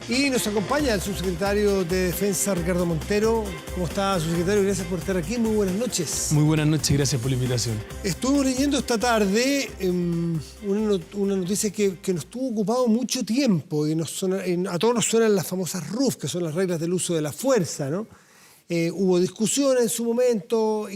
Y nos acompaña el subsecretario de Defensa, Ricardo Montero. ¿Cómo está, subsecretario? Gracias por estar aquí. Muy buenas noches. Muy buenas noches, gracias por la invitación. Estuvimos leyendo esta tarde una noticia que nos tuvo ocupado mucho tiempo y a todos nos suenan las famosas RUF, que son las reglas del uso de la fuerza, ¿no? Hubo discusiones en su momento,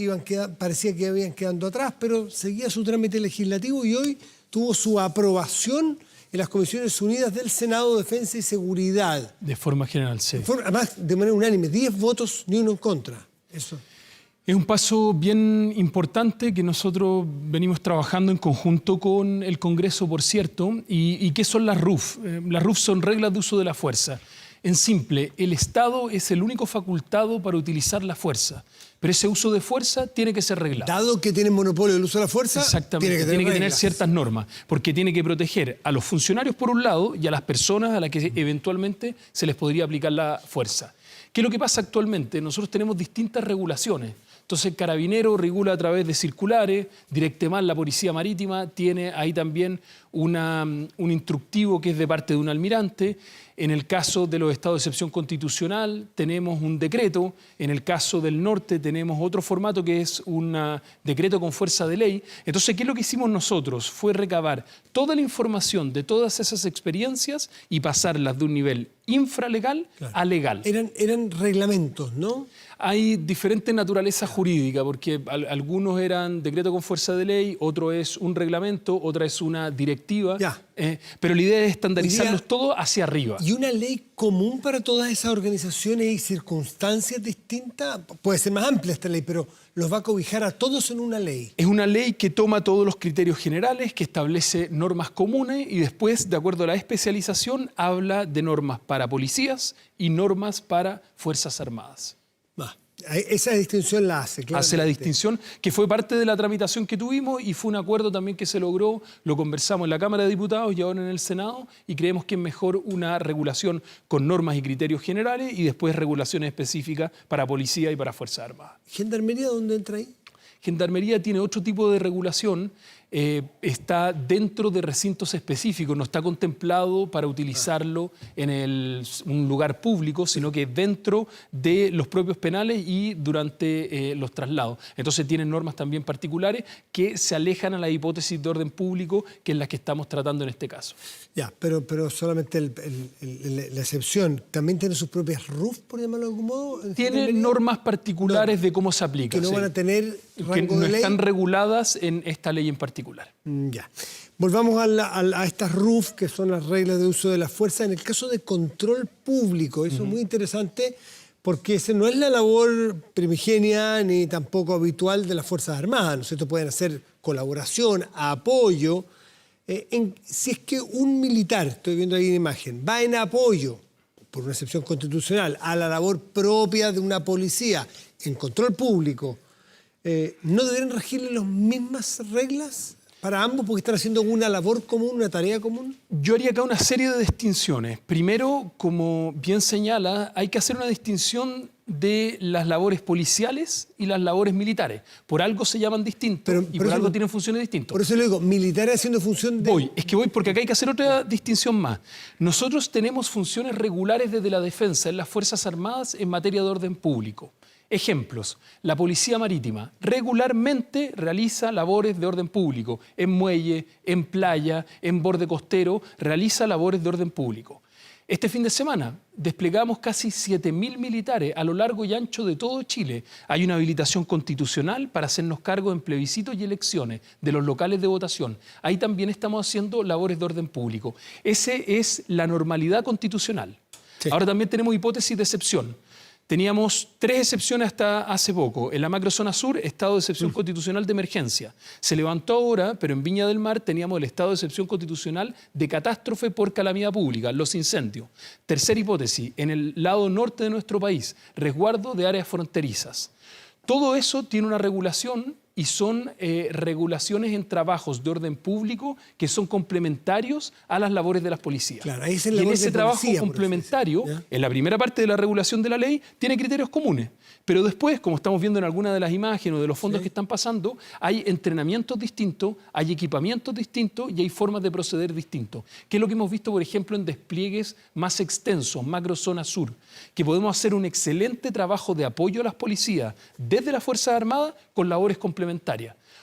parecía que iban quedando atrás, pero seguía su trámite legislativo y hoy tuvo su aprobación en las Comisiones Unidas del Senado, Defensa y Seguridad. De forma general, sí. Además, de manera unánime, 10 votos, ni uno en contra. Eso. Es un paso bien importante que nosotros venimos trabajando en conjunto con el Congreso, por cierto. ¿Y qué son las RUF? Las RUF son reglas de uso de la fuerza. En simple, el Estado es el único facultado para utilizar la fuerza, pero ese uso de fuerza tiene que ser reglado. Dado que tiene monopolio del uso de la fuerza, exactamente, tiene que tener ciertas normas, porque tiene que proteger a los funcionarios por un lado y a las personas a las que eventualmente se les podría aplicar la fuerza. ¿Qué es lo que pasa actualmente? Nosotros tenemos distintas regulaciones. Entonces el Carabinero regula a través de circulares, Directemar, la Policía Marítima, tiene ahí también un instructivo que es de parte de un almirante. En el caso de los estados de excepción constitucional tenemos un decreto. En el caso del norte tenemos otro formato que es un decreto con fuerza de ley. Entonces, ¿qué es lo que hicimos nosotros? Fue recabar toda la información de todas esas experiencias y pasarlas de un nivel infralegal a legal. Eran reglamentos, ¿no? Hay diferente naturaleza jurídica, porque algunos eran decreto con fuerza de ley, otro es un reglamento, otra es una directiva, pero la idea es estandarizarlos todos hacia arriba. ¿Y una ley común para todas esas organizaciones y circunstancias distintas? Puede ser más amplia esta ley, pero los va a cobijar a todos en una ley. Es una ley que toma todos los criterios generales, que establece normas comunes y después, de acuerdo a la especialización, habla de normas para policías y normas para Fuerzas Armadas. Esa distinción la hace, claramente. Hace la distinción, que fue parte de la tramitación que tuvimos y fue un acuerdo también que se logró, lo conversamos en la Cámara de Diputados y ahora en el Senado, y creemos que es mejor una regulación con normas y criterios generales y después regulaciones específicas para policía y para Fuerzas Armadas. ¿Gendarmería dónde entra ahí? Gendarmería tiene otro tipo de regulación, está dentro de recintos específicos, no está contemplado para utilizarlo en un lugar público, sino que dentro de los propios penales y durante los traslados. Entonces tienen normas también particulares que se alejan a la hipótesis de orden público, que es la que estamos tratando en este caso. Ya, pero solamente la excepción, ¿también tiene sus propias RUF, por llamarlo de algún modo? Tiene normas particulares de cómo se aplica. Que no van a tener rango que no de ley. Están reguladas en esta ley en particular. Ya. Volvamos a estas RUF, que son las reglas de uso de la fuerza. En el caso de control público, eso es muy interesante, porque esa no es la labor primigenia ni tampoco habitual de las Fuerzas Armadas, ¿no es cierto? Pueden hacer colaboración, apoyo. Si es que un militar, estoy viendo ahí una imagen, va en apoyo, por una excepción constitucional, a la labor propia de una policía en control público, ¿no deberían regirle las mismas reglas para ambos porque están haciendo una labor común, una tarea común? Yo haría acá una serie de distinciones. Primero, como bien señala, hay que hacer una distinción de las labores policiales y las labores militares. Por algo se llaman distintos y por algo tienen funciones distintas. Por eso le digo, militares haciendo función de... Voy porque acá hay que hacer otra distinción más. Nosotros tenemos funciones regulares desde la defensa en las Fuerzas Armadas en materia de orden público. Ejemplos, la Policía Marítima regularmente realiza labores de orden público, en muelle, en playa, en borde costero, realiza labores de orden público. Este fin de semana desplegamos casi 7.000 militares a lo largo y ancho de todo Chile. Hay una habilitación constitucional para hacernos cargo en plebiscitos y elecciones de los locales de votación. Ahí también estamos haciendo labores de orden público. Esa es la normalidad constitucional. Sí. Ahora también tenemos hipótesis de excepción. Teníamos 3 excepciones hasta hace poco. En la macrozona sur, estado de excepción constitucional de emergencia. Se levantó ahora, pero en Viña del Mar teníamos el estado de excepción constitucional de catástrofe por calamidad pública, los incendios. Tercera hipótesis, en el lado norte de nuestro país, resguardo de áreas fronterizas. Todo eso tiene una regulación y son regulaciones en trabajos de orden público que son complementarios a las labores de las policías. Claro, ahí es el y en labor ese de trabajo policía, complementario, ¿ya? en la primera parte de la regulación de la ley, tiene criterios comunes. Pero después, como estamos viendo en algunas de las imágenes o de los fondos que están pasando, hay entrenamientos distintos, hay equipamientos distintos y hay formas de proceder distintos. Que es lo que hemos visto, por ejemplo, en despliegues más extensos, macro zona sur, que podemos hacer un excelente trabajo de apoyo a las policías desde las Fuerzas Armadas con labores complementarias.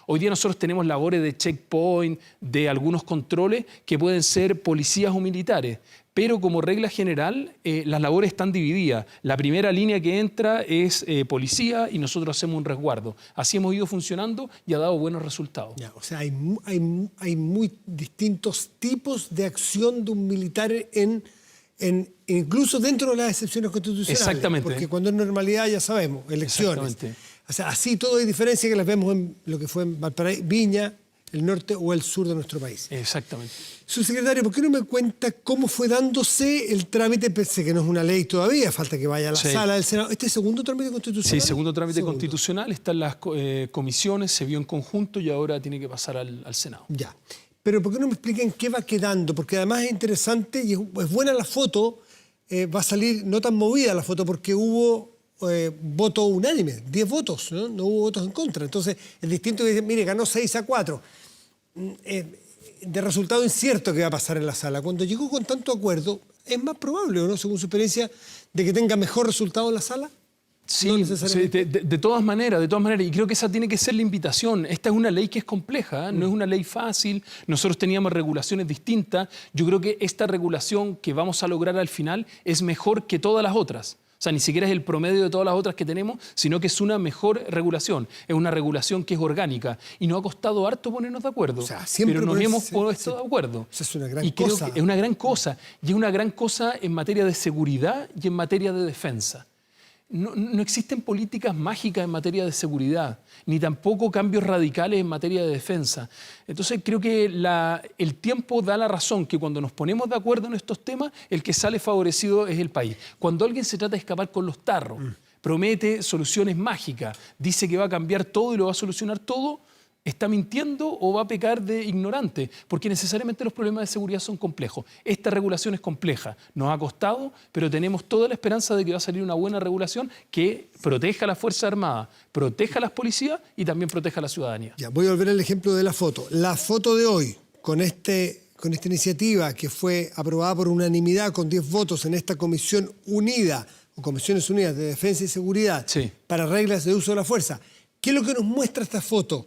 Hoy día nosotros tenemos labores de checkpoint, de algunos controles que pueden ser policías o militares, pero como regla general las labores están divididas. La primera línea que entra es policía y nosotros hacemos un resguardo. Así hemos ido funcionando y ha dado buenos resultados. Ya, o sea, hay muy distintos tipos de acción de un militar incluso dentro de las excepciones constitucionales. Exactamente. Porque cuando es normalidad ya sabemos, elecciones. O sea, así todo hay diferencias que las vemos en lo que fue en Valparaíso, Viña, el norte o el sur de nuestro país. Exactamente. Subsecretario, ¿por qué no me cuenta cómo fue dándose el trámite? Pensé que no es una ley todavía, falta que vaya a la sala del Senado. ¿Este es el segundo trámite constitucional? Sí, segundo trámite constitucional, está en las comisiones, se vio en conjunto y ahora tiene que pasar al Senado. Ya. Pero ¿por qué no me explican qué va quedando? Porque además es interesante y es buena la foto, va a salir no tan movida la foto porque hubo voto unánime, 10 votos, ¿no? No hubo votos en contra. Entonces es distinto que dicen, mire, ganó 6-4. De resultado incierto que va a pasar en la sala. Cuando llegó con tanto acuerdo, es más probable, ¿o no? Según su experiencia, de que tenga mejor resultado en la sala. Sí, no necesariamente. de todas maneras, y creo que esa tiene que ser la invitación. Esta es una ley que es compleja, no es una ley fácil, nosotros teníamos regulaciones distintas, yo creo que esta regulación que vamos a lograr al final es mejor que todas las otras. O sea, ni siquiera es el promedio de todas las otras que tenemos, sino que es una mejor regulación. Es una regulación que es orgánica. Y nos ha costado harto ponernos de acuerdo. O sea, siempre pero nos hemos puesto de acuerdo. O sea, es una gran y creo cosa. que es una gran cosa. Y es una gran cosa en materia de seguridad y en materia de defensa. No existen políticas mágicas en materia de seguridad, ni tampoco cambios radicales en materia de defensa. Entonces creo que el tiempo da la razón, que cuando nos ponemos de acuerdo en estos temas, el que sale favorecido es el país. Cuando alguien se trata de escapar con los tarros, promete soluciones mágicas, dice que va a cambiar todo y lo va a solucionar todo, ¿está mintiendo o va a pecar de ignorante? Porque necesariamente los problemas de seguridad son complejos. Esta regulación es compleja, nos ha costado, pero tenemos toda la esperanza de que va a salir una buena regulación que proteja a las Fuerzas Armadas, proteja a las policías y también proteja a la ciudadanía. Ya, voy a volver al ejemplo de la foto. La foto de hoy, con esta iniciativa que fue aprobada por unanimidad con 10 votos en esta Comisión Unida, o Comisiones Unidas de Defensa y Seguridad, para reglas de uso de la fuerza. ¿Qué es lo que nos muestra esta foto?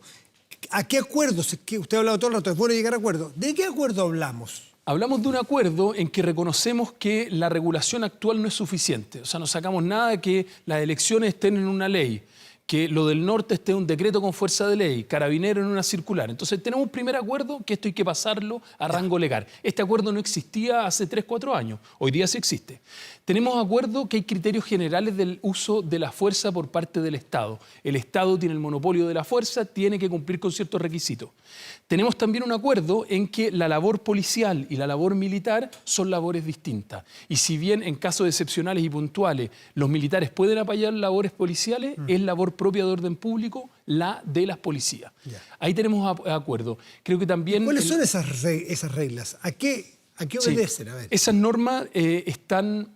¿A qué acuerdos? Que usted ha hablado todo el rato, es bueno llegar a acuerdos. ¿De qué acuerdo hablamos? Hablamos de un acuerdo en que reconocemos que la regulación actual no es suficiente. O sea, no sacamos nada de que las elecciones estén en una ley, que lo del norte esté en un decreto con fuerza de ley, Carabinero en una circular. Entonces tenemos un primer acuerdo que esto hay que pasarlo a rango legal. Este acuerdo no existía hace 3-4 años, hoy día sí existe. Tenemos acuerdo que hay criterios generales del uso de la fuerza por parte del Estado. El Estado tiene el monopolio de la fuerza, tiene que cumplir con ciertos requisitos. Tenemos también un acuerdo en que la labor policial y la labor militar son labores distintas. Y si bien en casos excepcionales y puntuales los militares pueden apoyar labores policiales, es labor propia de orden público la de las policías. Ahí tenemos acuerdo. Creo que también... ¿Cuáles son esas reglas? ¿A qué obedecen? A ver. Esas normas están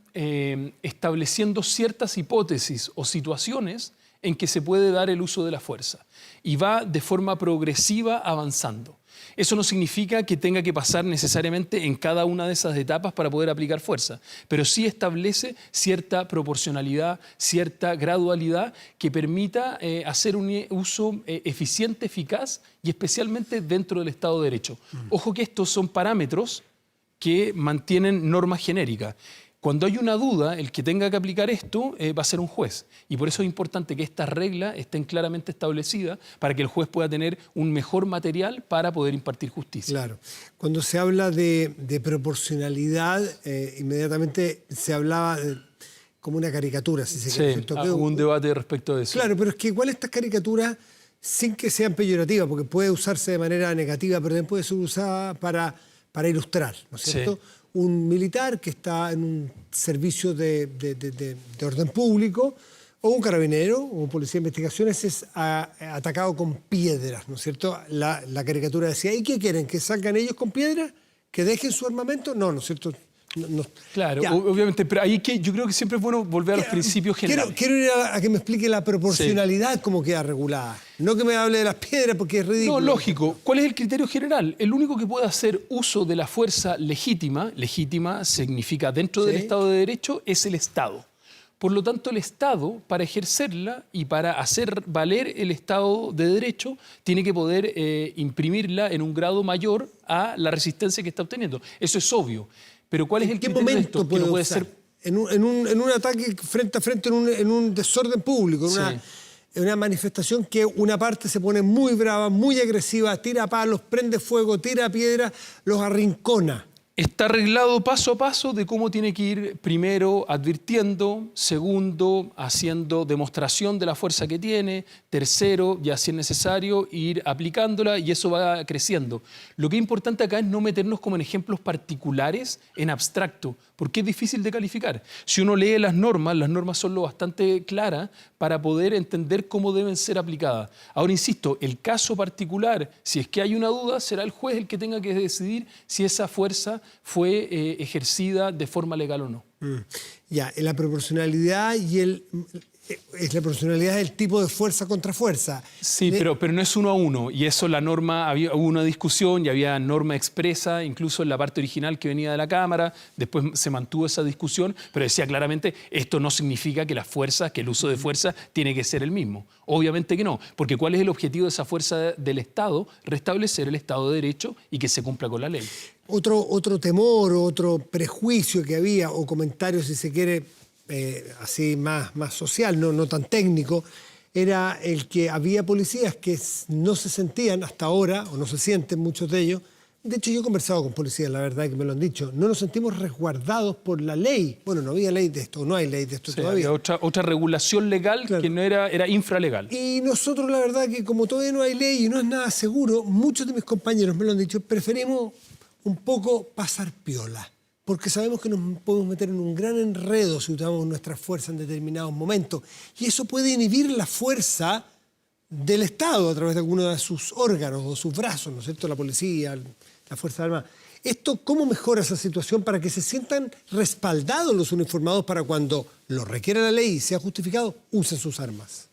estableciendo ciertas hipótesis o situaciones en que se puede dar el uso de la fuerza y va de forma progresiva avanzando. Eso no significa que tenga que pasar necesariamente en cada una de esas etapas para poder aplicar fuerza, pero sí establece cierta proporcionalidad, cierta gradualidad que permita hacer un uso eficiente, eficaz y especialmente dentro del Estado de Derecho. Ojo que estos son parámetros que mantienen normas genéricas. Cuando hay una duda, el que tenga que aplicar esto va a ser un juez. Y por eso es importante que estas reglas estén claramente establecidas para que el juez pueda tener un mejor material para poder impartir justicia. Claro. Cuando se habla de proporcionalidad, inmediatamente se hablaba como una caricatura, si se quiere. Hubo un debate respecto de eso. Claro, pero es que igual estas caricaturas, sin que sean peyorativas, porque puede usarse de manera negativa, pero también puede ser usada para ilustrar, ¿no es cierto? Un militar que está en un servicio de orden público o un carabinero o un policía de investigaciones es atacado con piedras, ¿no es cierto? La caricatura decía, ¿y qué quieren? ¿Que salgan ellos con piedras? ¿Que dejen su armamento? No, ¿no es cierto? No. Claro, obviamente, pero ahí yo creo que siempre es bueno volver a los principios generales. Quiero ir a que me explique la proporcionalidad, cómo queda regulada. No que me hable de las piedras porque es ridículo. No, lógico. ¿Cuál es el criterio general? El único que puede hacer uso de la fuerza legítima significa dentro del Estado de Derecho, es el Estado. Por lo tanto, el Estado, para ejercerla y para hacer valer el Estado de Derecho, tiene que poder imprimirla en un grado mayor a la resistencia que está obteniendo. Eso es obvio. Pero ¿cuál es el criterio de esto? ¿En qué momento puede ser? En un ataque frente a frente, en un desorden público, en una manifestación que una parte se pone muy brava, muy agresiva, tira palos, prende fuego, tira piedras, los arrincona. Está arreglado paso a paso de cómo tiene que ir, primero advirtiendo, segundo haciendo demostración de la fuerza que tiene, tercero, ya si es necesario, ir aplicándola, y eso va creciendo. Lo que es importante acá es no meternos como en ejemplos particulares, en abstracto, porque es difícil de calificar. Si uno lee las normas son lo bastante claras para poder entender cómo deben ser aplicadas. Ahora, insisto, el caso particular, si es que hay una duda, será el juez el que tenga que decidir si esa fuerza fue ejercida de forma legal o no. Ya, la proporcionalidad es la proporcionalidad del tipo de fuerza contra fuerza. Sí, pero no es 1 a 1, y eso la norma, hubo una discusión y había norma expresa, incluso en la parte original que venía de la Cámara, después se mantuvo esa discusión, pero decía claramente, esto no significa que que el uso de fuerza tiene que ser el mismo. Obviamente que no, porque ¿cuál es el objetivo de esa fuerza del Estado? Restablecer el Estado de Derecho y que se cumpla con la ley. Otro temor, otro prejuicio que había, o comentario, si se quiere, así más social, no tan técnico, era el que había policías que no se sentían hasta ahora, o no se sienten muchos de ellos. De hecho, yo he conversado con policías, la verdad que me lo han dicho, no nos sentimos resguardados por la ley. Bueno, no había ley de esto, no hay ley de esto todavía. Había otra regulación legal, claro, que no era infralegal. Y nosotros, la verdad que como todavía no hay ley y no es nada seguro, muchos de mis compañeros me lo han dicho, preferimos un poco pasar piola, porque sabemos que nos podemos meter en un gran enredo si usamos nuestra fuerza en determinados momentos. Y eso puede inhibir la fuerza del Estado a través de alguno de sus órganos o sus brazos, ¿no es cierto? La policía, la Fuerza Armada. ¿Cómo mejora esa situación para que se sientan respaldados los uniformados para cuando lo requiera la ley y sea justificado, usen sus armas?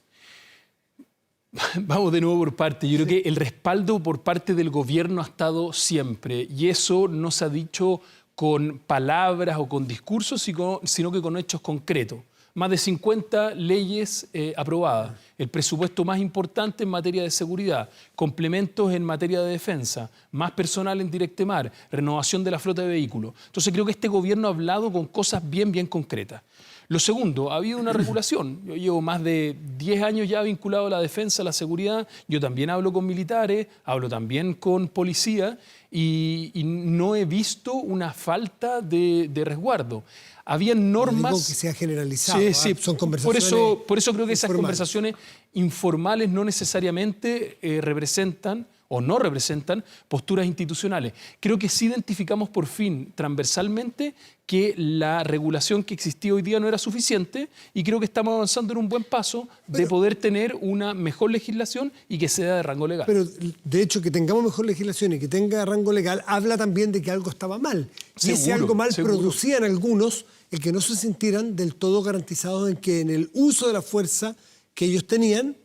Vamos de nuevo por partes. Yo creo que el respaldo por parte del gobierno ha estado siempre, y eso no se ha dicho con palabras o con discursos, sino que con hechos concretos. Más de 50 leyes aprobadas, el presupuesto más importante en materia de seguridad, complementos en materia de defensa, más personal en Directemar, renovación de la flota de vehículos. Entonces creo que este gobierno ha hablado con cosas bien concretas. Lo segundo, ha habido una regulación. Yo llevo más de 10 años ya vinculado a la defensa, a la seguridad. Yo también hablo con militares, hablo también con policía, y no he visto una falta de resguardo. Habían normas... No digo que sea generalizado, sí, son conversaciones por eso creo que esas informales. Conversaciones informales no necesariamente representan o no representan posturas institucionales. Creo que sí identificamos por fin transversalmente que la regulación que existía hoy día no era suficiente, y creo que estamos avanzando en un buen paso de poder tener una mejor legislación y que sea de rango legal. Pero de hecho, que tengamos mejor legislación y que tenga rango legal habla también de que algo estaba mal. Y ese algo mal producía en algunos el que no se sintieran del todo garantizados en que en el uso de la fuerza que ellos tenían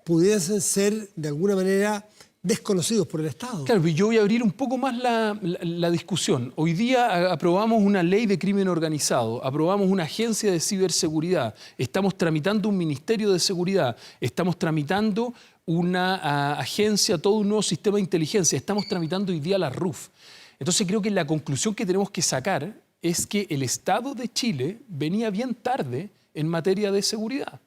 pudiesen ser de alguna manera desconocidos por el Estado. Claro, y yo voy a abrir un poco más la discusión. Hoy día aprobamos una ley de crimen organizado, aprobamos una agencia de ciberseguridad, estamos tramitando un ministerio de seguridad, estamos tramitando una agencia, todo un nuevo sistema de inteligencia, estamos tramitando hoy día la RUF. Entonces creo que la conclusión que tenemos que sacar es que el Estado de Chile venía bien tarde en materia de seguridad.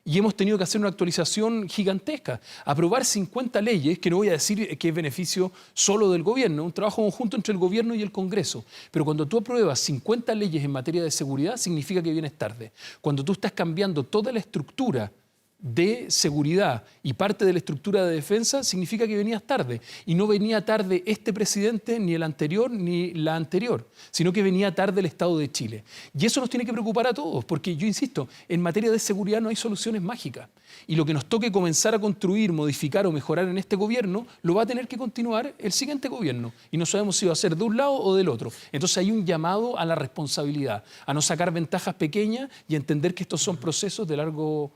Y hemos tenido que hacer una actualización gigantesca. Aprobar 50 leyes, que no voy a decir que es beneficio solo del gobierno, un trabajo conjunto entre el gobierno y el Congreso. Pero cuando tú apruebas 50 leyes en materia de seguridad, significa que vienes tarde. Cuando tú estás cambiando toda la estructura de seguridad y parte de la estructura de defensa, significa que venías tarde. Y no venía tarde este presidente, ni el anterior, ni la anterior, sino que venía tarde el Estado de Chile. Y eso nos tiene que preocupar a todos, porque yo insisto, en materia de seguridad no hay soluciones mágicas. Y lo que nos toque comenzar a construir, modificar o mejorar en este gobierno, lo va a tener que continuar el siguiente gobierno. Y no sabemos si va a ser de un lado o del otro. Entonces hay un llamado a la responsabilidad, a no sacar ventajas pequeñas y a entender que estos son procesos de largo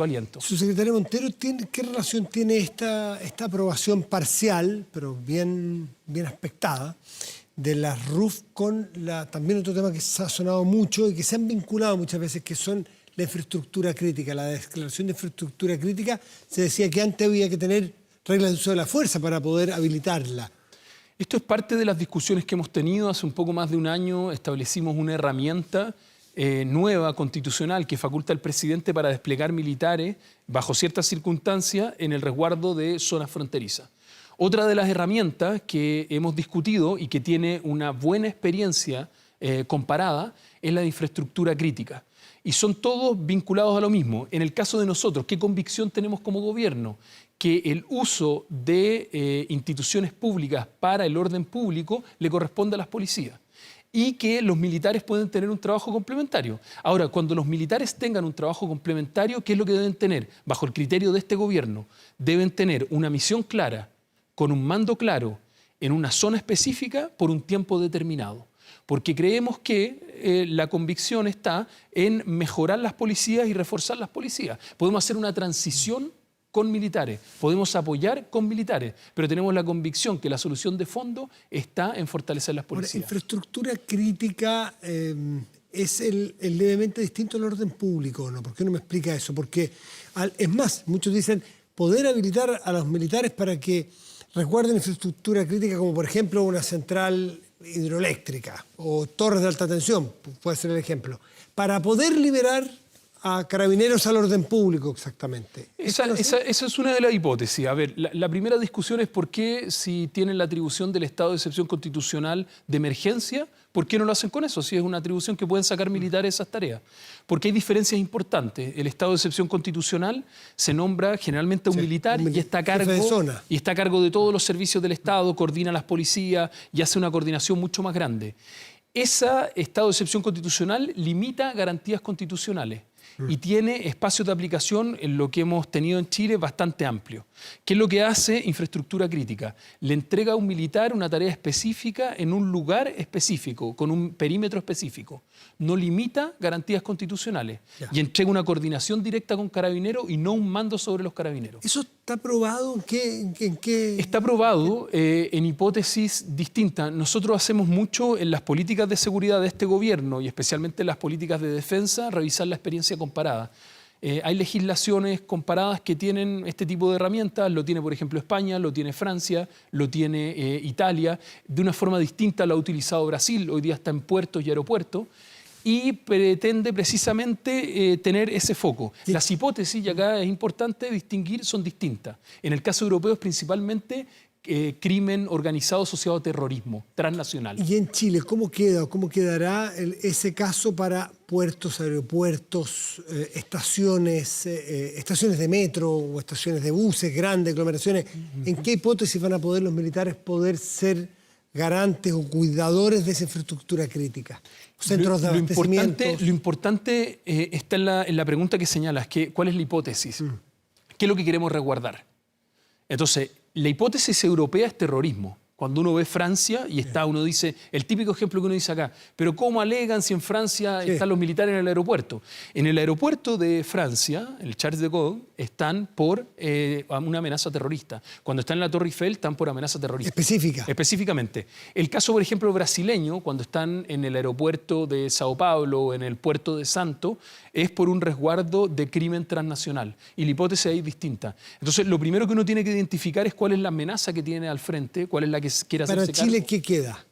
aliento. Subsecretario Montero, ¿qué relación tiene esta aprobación parcial, pero bien aspectada, de las RUF con también otro tema que se ha sonado mucho y que se han vinculado muchas veces, que son la infraestructura crítica? La declaración de infraestructura crítica, se decía que antes había que tener reglas de uso de la fuerza para poder habilitarla. Esto es parte de las discusiones que hemos tenido. Hace un poco más de un año establecimos una herramienta nueva, constitucional, que faculta al presidente para desplegar militares bajo ciertas circunstancias en el resguardo de zonas fronterizas. Otra de las herramientas que hemos discutido y que tiene una buena experiencia comparada es la de infraestructura crítica. Y son todos vinculados a lo mismo. En el caso de nosotros, ¿qué convicción tenemos como gobierno? Que el uso de instituciones públicas para el orden público le corresponde a las policías y que los militares pueden tener un trabajo complementario. Ahora, cuando los militares tengan un trabajo complementario, ¿qué es lo que deben tener? Bajo el criterio de este gobierno, deben tener una misión clara, con un mando claro, en una zona específica por un tiempo determinado. Porque creemos que la convicción está en mejorar las policías y reforzar las policías. Podemos hacer una transición con militares, podemos apoyar con militares, pero tenemos la convicción que la solución de fondo está en fortalecer las policías. Ahora, infraestructura crítica es el levemente distinto al orden público, ¿no? ¿Por qué no me explica eso? Porque, es más, muchos dicen poder habilitar a los militares para que resguarden infraestructura crítica, como por ejemplo una central hidroeléctrica o torres de alta tensión, puede ser el ejemplo, para poder liberar a carabineros al orden público, exactamente. Esa es una de las hipótesis. A ver, la primera discusión es por qué, si tienen la atribución del estado de excepción constitucional de emergencia, ¿por qué no lo hacen con eso? Si es una atribución que pueden sacar militares esas tareas. Porque hay diferencias importantes. El estado de excepción constitucional se nombra generalmente a un militar y está a cargo de todos los servicios del Estado, coordina a las policías y hace una coordinación mucho más grande. Ese estado de excepción constitucional limita garantías constitucionales y tiene espacios de aplicación en lo que hemos tenido en Chile bastante amplio. ¿Qué es lo que hace infraestructura crítica? Le entrega a un militar una tarea específica en un lugar específico, con un perímetro específico. No limita garantías constitucionales y entrega una coordinación directa con carabineros y no un mando sobre los carabineros. ¿Eso está probado? ¿En qué? Está probado en hipótesis distintas. Nosotros hacemos mucho en las políticas de seguridad de este gobierno y especialmente en las políticas de defensa, revisar la experiencia comparada. Hay legislaciones comparadas que tienen este tipo de herramientas. Lo tiene, por ejemplo, España, lo tiene Francia, lo tiene Italia. De una forma distinta lo ha utilizado Brasil. Hoy día está en puertos y aeropuertos. Y pretende precisamente tener ese foco. Sí. Las hipótesis, y acá es importante distinguir, son distintas. En el caso europeo es principalmente crimen organizado asociado a terrorismo transnacional. ¿Y en Chile cómo queda o cómo quedará ese caso para puertos, aeropuertos, estaciones de metro o estaciones de buses, grandes aglomeraciones? ¿En qué hipótesis van a poder los militares ser garantes o cuidadores de esa infraestructura crítica? Centros de abastecimiento. Lo importante está en la pregunta que señalas, ¿cuál es la hipótesis? ¿Qué es lo que queremos resguardar? Entonces, la hipótesis europea es terrorismo. Cuando uno ve Francia y uno dice, el típico ejemplo que uno dice acá, pero ¿cómo alegan si en Francia están los militares en el aeropuerto? En el aeropuerto de Francia, el Charles de Gaulle, están por una amenaza terrorista. Cuando están en la Torre Eiffel, están por amenaza terrorista. Específica. Específicamente. El caso, por ejemplo, brasileño, cuando están en el aeropuerto de Sao Paulo o en el puerto de Santo, es por un resguardo de crimen transnacional. Y la hipótesis ahí es distinta. Entonces, lo primero que uno tiene que identificar es cuál es la amenaza que tiene al frente, cuál es la que quiere hacerse cargo. ¿Para Chile qué queda?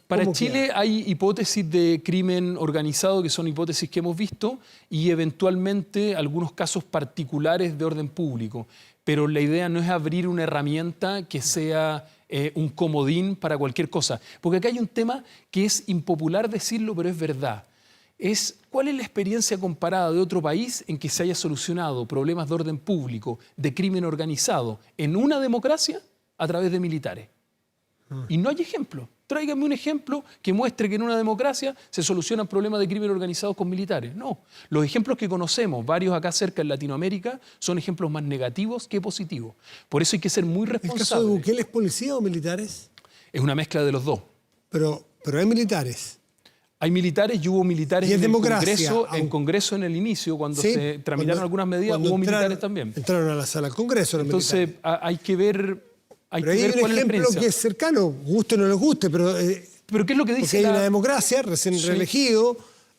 Para Chile hay hipótesis de crimen organizado, que son hipótesis que hemos visto, y eventualmente algunos casos particulares de orden público. Pero la idea no es abrir una herramienta que sea un comodín para cualquier cosa. Porque acá hay un tema que es impopular decirlo, pero es verdad. es cuál es la experiencia comparada de otro país en que se haya solucionado problemas de orden público, de crimen organizado, en una democracia a través de militares. Y no hay ejemplo. Tráigame un ejemplo que muestre que en una democracia se solucionan problemas de crimen organizado con militares. No. Los ejemplos que conocemos, varios acá cerca en Latinoamérica, son ejemplos más negativos que positivos. Por eso hay que ser muy responsable. ¿El caso de Bukele es policía o militares? Es una mezcla de los dos. Pero hay militares. Hay militares y hubo militares en el Congreso en el inicio, cuando sí, se tramitaron algunas medidas, hubo militares también. Entraron a la sala del Congreso los Entonces militares. hay que ver, pero hay un ejemplo que es cercano, guste o no les guste, pero ¿qué es lo que dice? Porque hay una democracia, recién reelegido,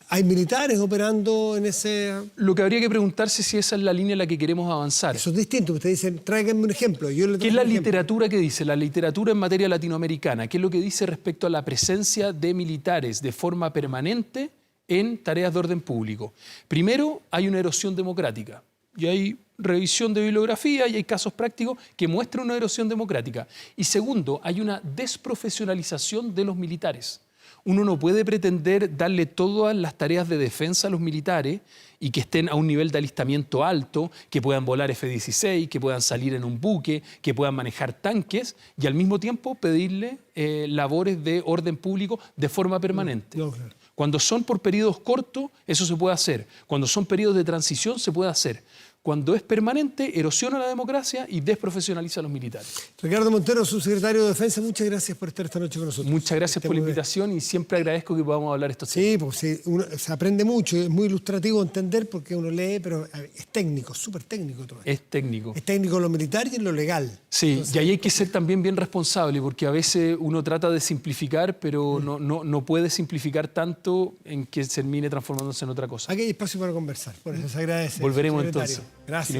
hay militares operando en ese... Lo que habría que preguntarse es si esa es la línea en la que queremos avanzar. Eso es distinto. Ustedes dicen, tráiganme un ejemplo. ¿Qué es la literatura que dice? La literatura en materia latinoamericana. ¿Qué es lo que dice respecto a la presencia de militares de forma permanente en tareas de orden público? Primero, hay una erosión democrática. Y hay revisión de bibliografía y hay casos prácticos que muestran una erosión democrática. Y segundo, hay una desprofesionalización de los militares. Uno no puede pretender darle todas las tareas de defensa a los militares y que estén a un nivel de alistamiento alto, que puedan volar F-16, que puedan salir en un buque, que puedan manejar tanques y al mismo tiempo pedirle labores de orden público de forma permanente. No, claro. Cuando son por periodos cortos, eso se puede hacer. Cuando son periodos de transición, se puede hacer. Cuando es permanente, erosiona la democracia y desprofesionaliza a los militares. Ricardo Montero, subsecretario de Defensa, muchas gracias por estar esta noche con nosotros. Muchas gracias por la invitación y siempre agradezco que podamos hablar estos temas. Sí, porque se aprende mucho, es muy ilustrativo entender porque uno lee, pero es técnico, súper técnico todo. Es técnico. Es técnico en lo militar y en lo legal. Sí, entonces, y ahí hay que ser también bien responsable porque a veces uno trata de simplificar, pero no puede simplificar tanto en que termine transformándose en otra cosa. Aquí hay espacio para conversar, por eso se agradece. Volveremos entonces. Gracias.